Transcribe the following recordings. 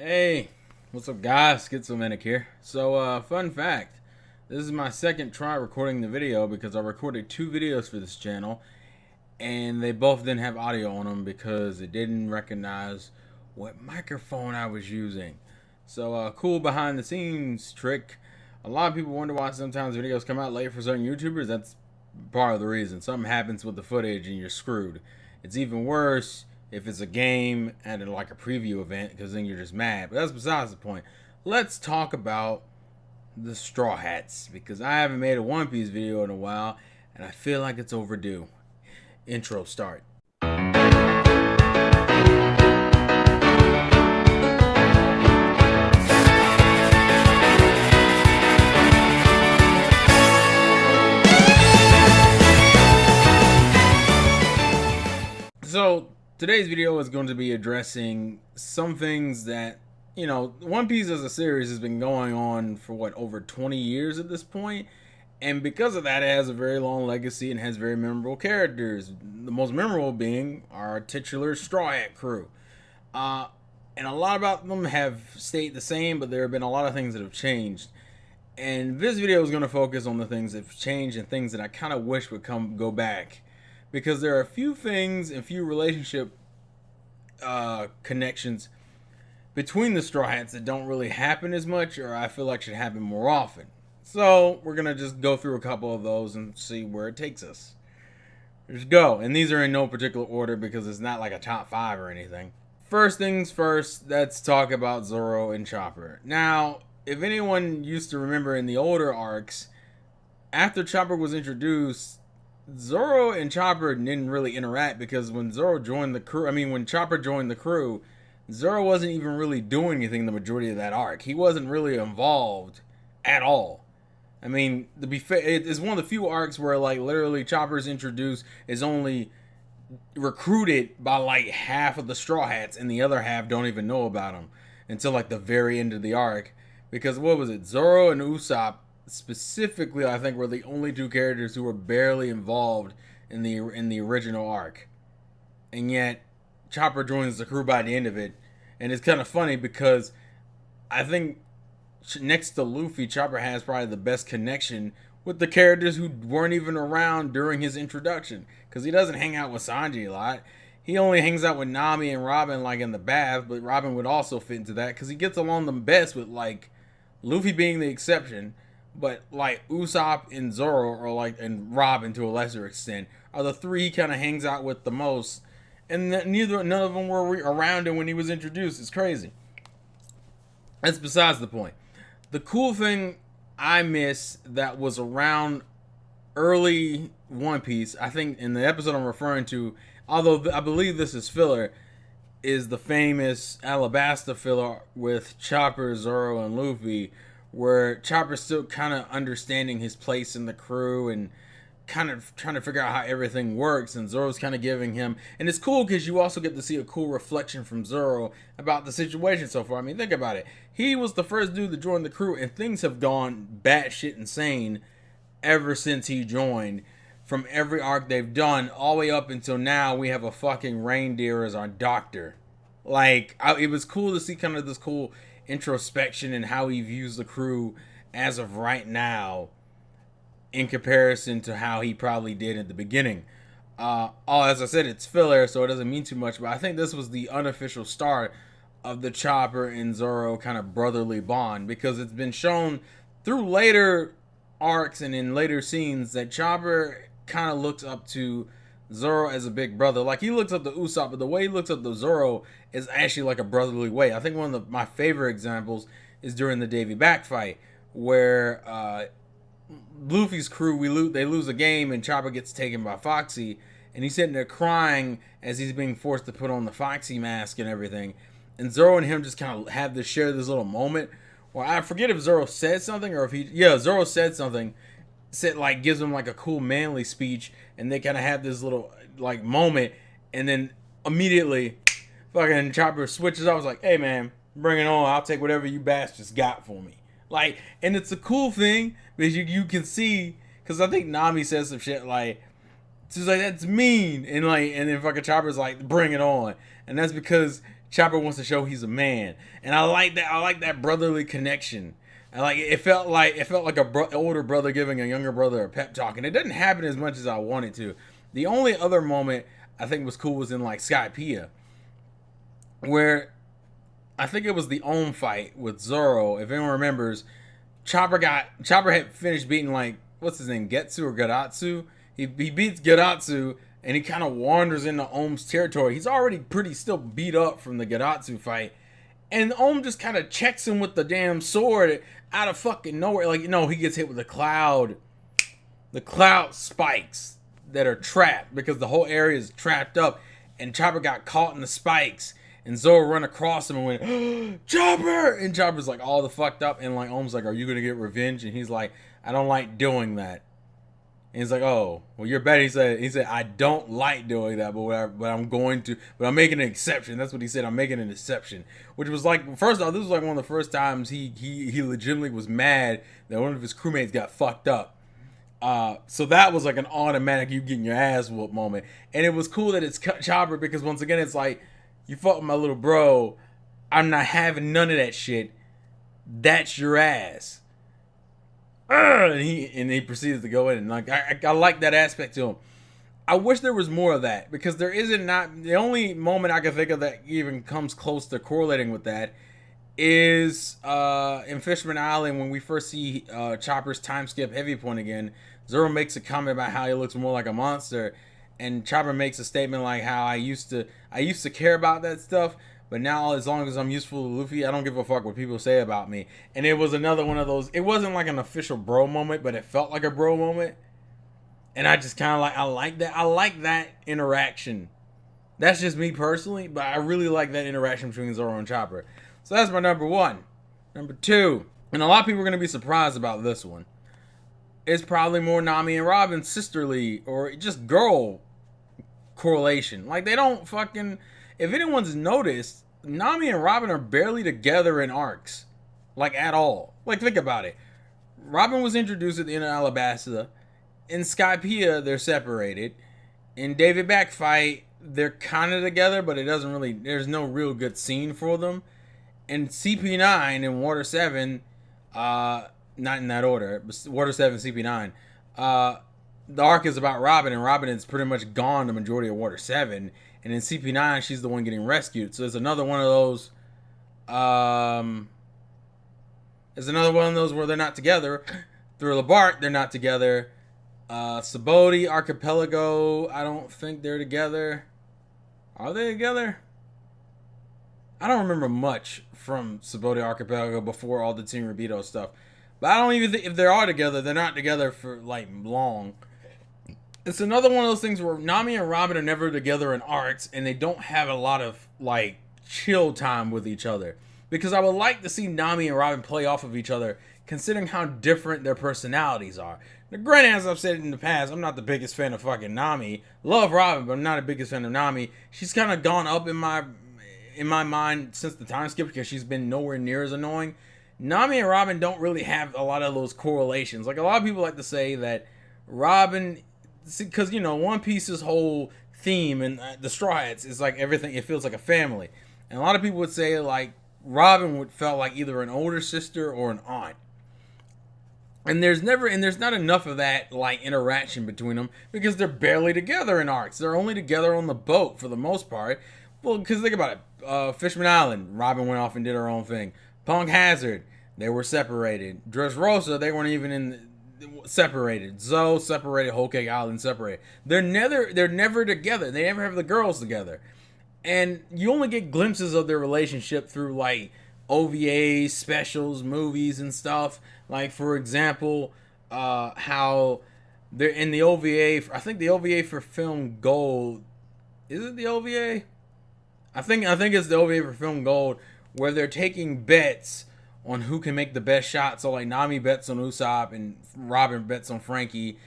Hey, what's up guys? Schizomanic here. So, fun fact. This is my second try recording the video because I recorded two videos for this channel and they both didn't have audio on them because it didn't recognize what microphone I was using. So, cool behind the scenes trick. A lot of people wonder why sometimes videos come out late for certain YouTubers. That's part of the reason. Something happens with the footage and you're screwed. It's even worse if it's a game and like a preview event, because then you're just mad. But that's besides the point. Let's talk about the Straw Hats, because I haven't made a One Piece video in a while and I feel like it's overdue. Intro start. So today's video is going to be addressing some things that, One Piece as a series has been going on for what, over 20 years at this point, and because of that it has a very long legacy and has very memorable characters, the most memorable being our titular Straw Hat crew. And a lot about them have stayed the same, but there have been a lot of things that have changed. And this video is going to focus on the things that have changed and things that I kind of wish would go back, because there are a few things and few relationship connections between the Straw Hats that don't really happen as much, or I feel like should happen more often. So we're gonna just go through a couple of those and see where it takes us. Let's go. And these are in no particular order because it's not like a top 5 or anything. First things first, let's talk about Zoro and Chopper. Now, if anyone used to remember in the older arcs, after Chopper was introduced, Zoro and Chopper didn't really interact, because when Chopper joined the crew, Zoro wasn't even really doing anything the majority of that arc. He wasn't really involved at all. I mean, to be fair, it's one of the few arcs where like literally Chopper's introduced is only recruited by like half of the Straw Hats, and the other half don't even know about him until like the very end of the arc. Because what was it? Zoro and Usopp specifically, I think, were the only two characters who were barely involved in the original arc, and yet Chopper joins the crew by the end of it. And it's kind of funny because I think next to Luffy, Chopper has probably the best connection with the characters who weren't even around during his introduction, because he doesn't hang out with Sanji a lot. He only hangs out with Nami and Robin like in the bath, but Robin would also fit into that because he gets along the best with like Luffy being the exception. But like Usopp and Zoro, or like, and Robin to a lesser extent, are the three he kind of hangs out with the most. And none of them were around him when he was introduced. It's crazy. That's besides the point. The cool thing I miss that was around early One Piece, I think in the episode I'm referring to, although I believe this is filler, is the famous Alabasta filler with Chopper, Zoro, and Luffy, where Chopper's still kind of understanding his place in the crew and kind of trying to figure out how everything works, and Zoro's kind of giving him, and it's cool because you also get to see a cool reflection from Zoro about the situation so far. I mean, think about it. He was the first dude to join the crew, and things have gone batshit insane ever since he joined. From every arc they've done all the way up until now, we have a fucking reindeer as our doctor. Like, it was cool to see kind of this cool introspection and how he views the crew as of right now in comparison to how he probably did at the beginning. As I said, it's filler, so it doesn't mean too much, but I think this was the unofficial start of the Chopper and Zoro kind of brotherly bond, because it's been shown through later arcs and in later scenes that Chopper kind of looks up to Zoro as a big brother. Like, he looks up to Usopp, but the way he looks up to Zoro is actually like a brotherly way. I think one of my favorite examples is during the Davy Back fight, where Luffy's crew, they lose a game and Chopper gets taken by Foxy, and he's sitting there crying as he's being forced to put on the Foxy mask and everything. And Zoro and him just kind of have share this little moment where I forget if Zoro said something or if Zoro said something, gives him like a cool manly speech, and they kind of have this little like moment, and then immediately fucking Chopper switches. I was like, hey man, bring it on, I'll take whatever you bastards got for me. Like, and it's a cool thing because you can see, because I think Nami says some shit like, she's like, that's mean, and then fucking Chopper's like, bring it on. And that's because Chopper wants to show he's a man, and I like that. I like that brotherly connection. I like it. Felt like a older brother giving a younger brother a pep talk, and it didn't happen as much as I wanted to. The only other moment I think was cool was in like Skypiea, where I think it was the Ohm fight with Zoro. If anyone remembers, Chopper had finished beating like what's his name, Getsu or Garatsu. He beats Garatsu and he kind of wanders into Ohm's territory. He's already pretty still beat up from the Garatsu fight, and Ohm just kind of checks him with the damn sword out of fucking nowhere. Like, he gets hit with the cloud spikes that are trapped because the whole area is trapped up, and Chopper got caught in the spikes. And Zoro run across him and went, Chopper! And Chopper's like all the fucked up. And like Ohm's like, are you gonna get revenge? And he's like, I don't like doing that. And he's like, oh, well, you're better. He said, I don't like doing that, but I'm going to. But I'm making an exception. That's what he said. I'm making an exception. Which was like, first off, this was like one of the first times he legitimately was mad that one of his crewmates got fucked up. So that was like an automatic you getting your ass whooped moment. And it was cool that it's Chopper because once again, it's like, you fought with my little bro. I'm not having none of that shit. That's your ass. And he proceeded to go in. And like I like that aspect to him. I wish there was more of that because there isn't. Not the only moment I can think of that even comes close to correlating with that is in Fishman Island when we first see Chopper's time skip heavy point again. Zoro makes a comment about how he looks more like a monster. And Chopper makes a statement like how I used to care about that stuff, but now as long as I'm useful to Luffy, I don't give a fuck what people say about me. And it was another one of those. It wasn't like an official bro moment, but it felt like a bro moment. And I just kind of I like that. I like that interaction. That's just me personally, but I really like that interaction between Zoro and Chopper. So that's my number one. Number two, and a lot of people are going to be surprised about this one. It's probably more Nami and Robin's sisterly or just girl correlation. Like they don't fucking, if anyone's noticed, Nami and Robin are barely together in arcs, like at all. Like think about it. Robin was introduced at the end of Alabasta. In Skypiea, they're separated. In David Back fight, they're kind of together, but it doesn't really. There's no real good scene for them. In CP9 and Water 7, not in that order, but Water 7, CP9. The arc is about Robin, and Robin is pretty much gone the majority of Water 7. And in CP9, she's the one getting rescued. So there's another one of those. There's another one of those where they're not together. Through Labart, they're not together. Saboti, Archipelago, I don't think they're together. Are they together? I don't remember much from Saboti Archipelago before all the Team Rabito stuff. But I don't even think if they are together, they're not together for like long. It's another one of those things where Nami and Robin are never together in arcs, and they don't have a lot of like chill time with each other. Because I would like to see Nami and Robin play off of each other, considering how different their personalities are. Now, granted, as I've said in the past, I'm not the biggest fan of fucking Nami. Love Robin, but I'm not the biggest fan of Nami. She's kind of gone up in my mind since the time skip because she's been nowhere near as annoying. Nami and Robin don't really have a lot of those correlations. Like a lot of people like to say that Robin, because One Piece's whole theme and the Strawhats is like everything. It feels like a family, and a lot of people would say like Robin felt like either an older sister or an aunt. And there's not enough of that like interaction between them because they're barely together in arcs. They're only together on the boat for the most part. Well, because think about it. Fishman Island, Robin went off and did her own thing. Punk Hazard, they were separated. Dressrosa, they weren't even separated. Zoe separated. Whole Cake Island separated. They're never together. They never have the girls together. And you only get glimpses of their relationship through like OVAs, specials, movies, and stuff. Like for example, how they're in the OVA. I think the OVA for Film Gold. Is it the OVA? I think it's the OVA for Film Gold, where they're taking bets on who can make the best shot. So like Nami bets on Usopp and Robin bets on Frankie,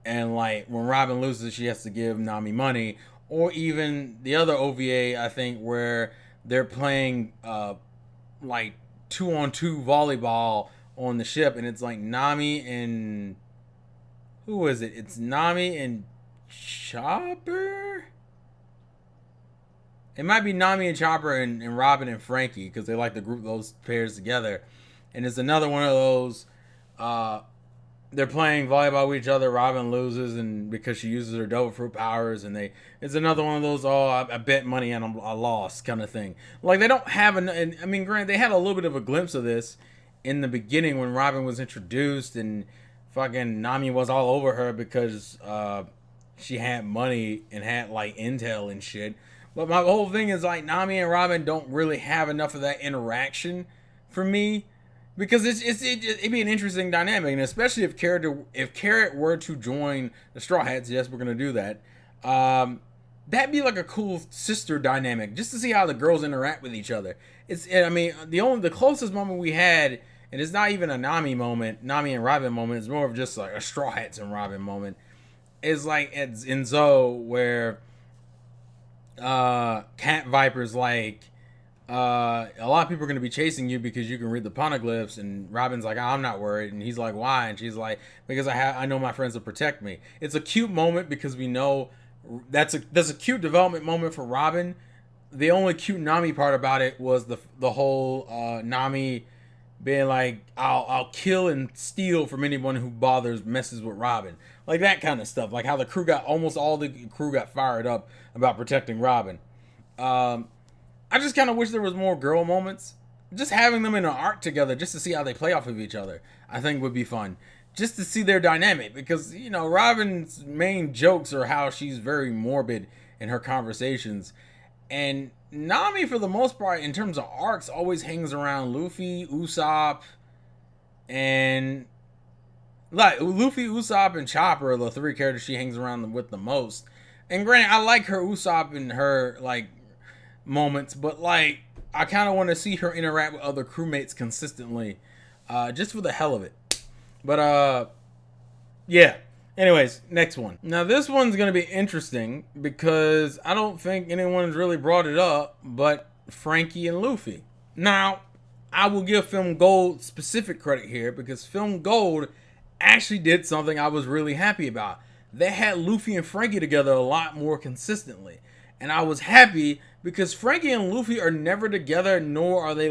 and like when Robin loses, she has to give Nami money. Or even the other OVA, I think, where they're playing like 2-on-2 volleyball on the ship, and it's like Nami and who is it? It's Nami and Chopper. It might be Nami and Chopper and Robin and Frankie because they like to group those pairs together. And it's another one of those. They're playing volleyball with each other. Robin loses, and because she uses her double fruit powers, and it's another one of those. Oh, I bet money and I lost kind of thing. Like they don't have and I mean, granted, they had a little bit of a glimpse of this in the beginning when Robin was introduced, and fucking Nami was all over her because she had money and had like intel and shit. But my whole thing is like Nami and Robin don't really have enough of that interaction for me because it'd be an interesting dynamic, and especially if Carrot were to join the Straw Hats. Yes, we're gonna do that. That'd be like a cool sister dynamic just to see how the girls interact with each other. I mean the closest moment we had, and it's not even a Nami and Robin moment. It's more of just like a Straw Hats and Robin moment. Is like in Zoe where Cat Viper's like a lot of people are going to be chasing you because you can read the poneglyphs, and Robin's like, oh, I'm not worried, and he's like, why? And she's like, because I know my friends will protect me. It's a cute moment because we know that's a cute development moment for Robin. The only cute Nami part about it was the whole Nami being like, I'll kill and steal from anyone who messes with Robin. Like that kind of stuff. Like how almost all the crew got fired up about protecting Robin. I just kind of wish there was more girl moments. Just having them in an arc together just to see how they play off of each other, I think would be fun. Just to see their dynamic. Because, Robin's main jokes are how she's very morbid in her conversations. And Nami, for the most part, in terms of arcs, always hangs around Luffy, Usopp, and Luffy, Usopp, and Chopper are the three characters she hangs around with the most. And granted, I like her Usopp and her moments, but I kind of want to see her interact with other crewmates consistently, just for the hell of it. But yeah. Anyways, next one. Now this one's gonna be interesting because I don't think anyone's really brought it up, but Frankie and Luffy. Now, I will give Film Gold specific credit here because Film Gold actually did something I was really happy about. They had Luffy and Frankie together a lot more consistently. And I was happy because Frankie and Luffy are never together, nor are they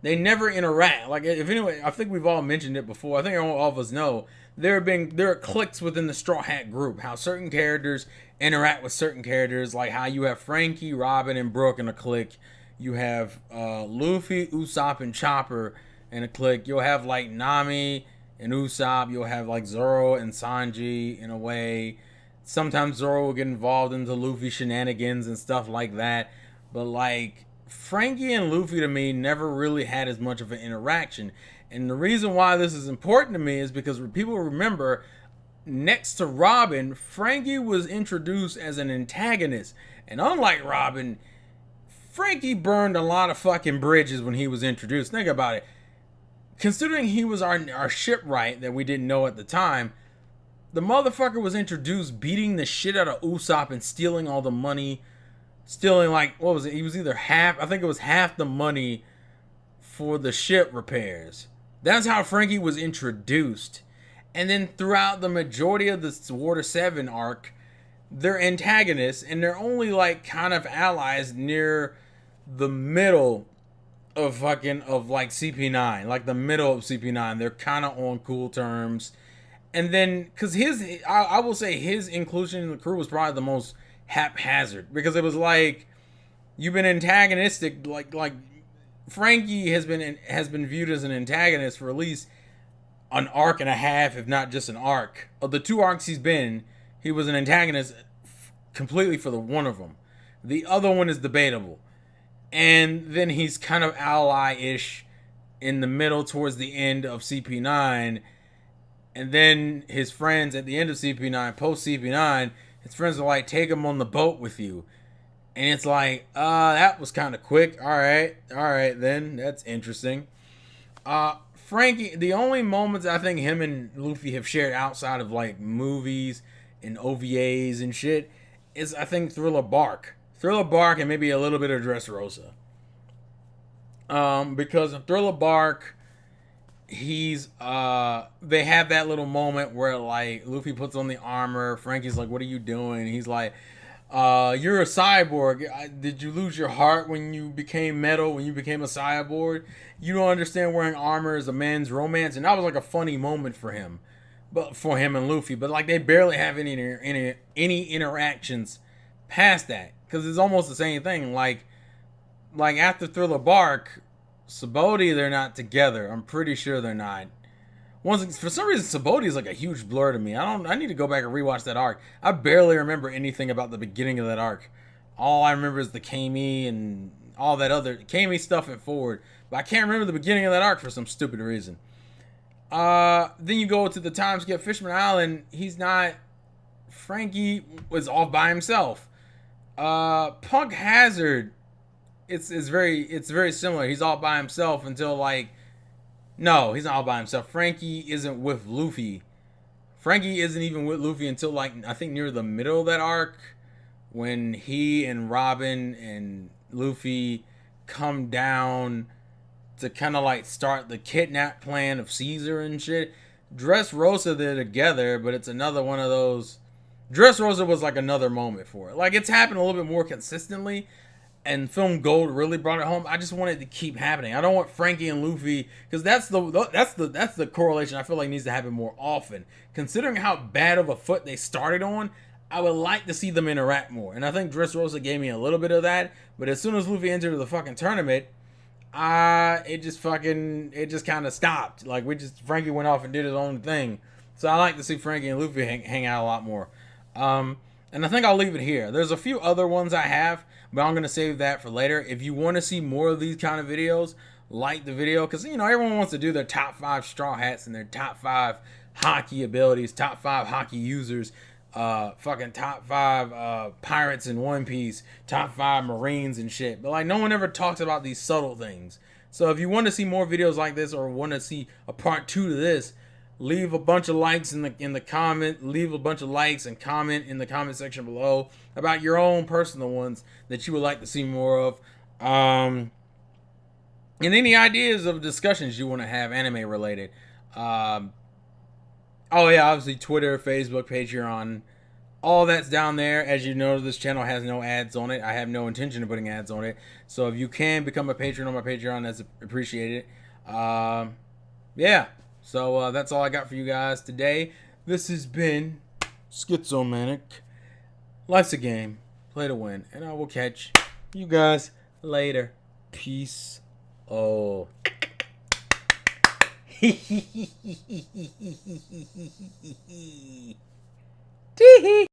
they never interact. I think we've all mentioned it before. I think all of us know there are cliques within the Straw Hat group. How certain characters interact with certain characters, like how you have Frankie, Robin, and Brooke in a clique. You have Luffy, Usopp, and Chopper in a clique. You'll have Nami and Usopp. You'll have Zoro and Sanji in a way. Sometimes Zoro will get involved into Luffy shenanigans and stuff like that. But Frankie and Luffy to me never really had as much of an interaction. And the reason why this is important to me is because people remember, next to Robin, Frankie was introduced as an antagonist. And unlike Robin, Frankie burned a lot of fucking bridges when he was introduced. Think about it. Considering he was our shipwright that we didn't know at the time, the motherfucker was introduced beating the shit out of Usopp and stealing all the money. Stealing what was it? He was either I think it was half the money for the ship repairs. That's how Frankie was introduced. And then throughout the majority of the Water 7 arc, they're antagonists and they're only kind of allies near the middle of CP9. The middle of CP9. They're kind of on cool terms. And then, because I will say his inclusion in the crew was probably the most haphazard. Because it was you've been antagonistic, Frankie has been viewed as an antagonist for at least an arc and a half, if not just an arc. Of the 2 arcs he's been, he was an antagonist completely for the one of them. The other one is debatable. And then he's kind of ally-ish in the middle towards the end of CP9. And then his friends at the end of CP9, post CP9, his friends are take him on the boat with you. And it's that was kind of quick. All right, then. That's interesting. Frankie, the only moments I think him and Luffy have shared outside of movies and OVAs and shit is, I think, Thriller Bark. Thriller Bark and maybe a little bit of Dressrosa. Because of Thriller Bark, they have that little moment where Luffy puts on the armor. Frankie's like, what are you doing? He's like, You're a cyborg. Did you lose your heart when you became metal? When you became a cyborg? You don't understand wearing armor is a man's romance, and that was like a funny moment for him, but for him and Luffy. But like they barely have any interactions past that because it's almost the same thing. Like after Thriller Bark, Sabaody, they're not together. I'm pretty sure they're not. Once for some reason, Sabaody is like a huge blur to me. I need to go back and rewatch that arc. I barely remember anything about the beginning of that arc. All I remember is the Kami and all that other Kami stuff and forward. But I can't remember the beginning of that arc for some stupid reason. Then you go to the time skip Fishman Island. He's not. Frankie was off by himself. Punk Hazard. It's very similar. He's all by himself until like. No, he's not all by himself. Frankie isn't with Luffy. Frankie isn't even with Luffy until like I think near the middle of that arc, when he and Robin and Luffy come down to kind of like start the kidnap plan of Caesar and shit. Dressrosa they're together, but it's another one of those. Dressrosa was like another moment for it. Like it's happened a little bit more consistently. And Film Gold really brought it home. I just want it to keep happening. I don't want Frankie and Luffy because that's the correlation I feel like needs to happen more often. Considering how bad of a foot they started on, I would like to see them interact more. And I think Dressrosa gave me a little bit of that. But as soon as Luffy entered the fucking tournament, it just kind of stopped. Like Frankie went off and did his own thing. So I like to see Frankie and Luffy hang out a lot more. And I think I'll leave it here. There's a few other ones I have, but I'm going to save that for later. If you want to see more of these kind of videos, like the video. Because, everyone wants to do their top 5 Straw Hats and their top 5 hockey abilities, top 5 hockey users, fucking top 5 pirates in One Piece, top 5 Marines and shit. But, like, no one ever talks about these subtle things. So if you want to see more videos like this or want to see a part 2 to this, leave a bunch of likes in the comment. Leave a bunch of likes and comment in the comment section below about your own personal ones that you would like to see more of. And any ideas of discussions you want to have anime related. Oh yeah, obviously Twitter, Facebook, Patreon. All that's down there. As you know, this channel has no ads on it. I have no intention of putting ads on it. So if you can become a patron on my Patreon, that's appreciated. Yeah. So that's all I got for you guys today. This has been Schizomanic. Life's a game. Play to win. And I will catch you guys later. Peace. Oh. Tee-hee.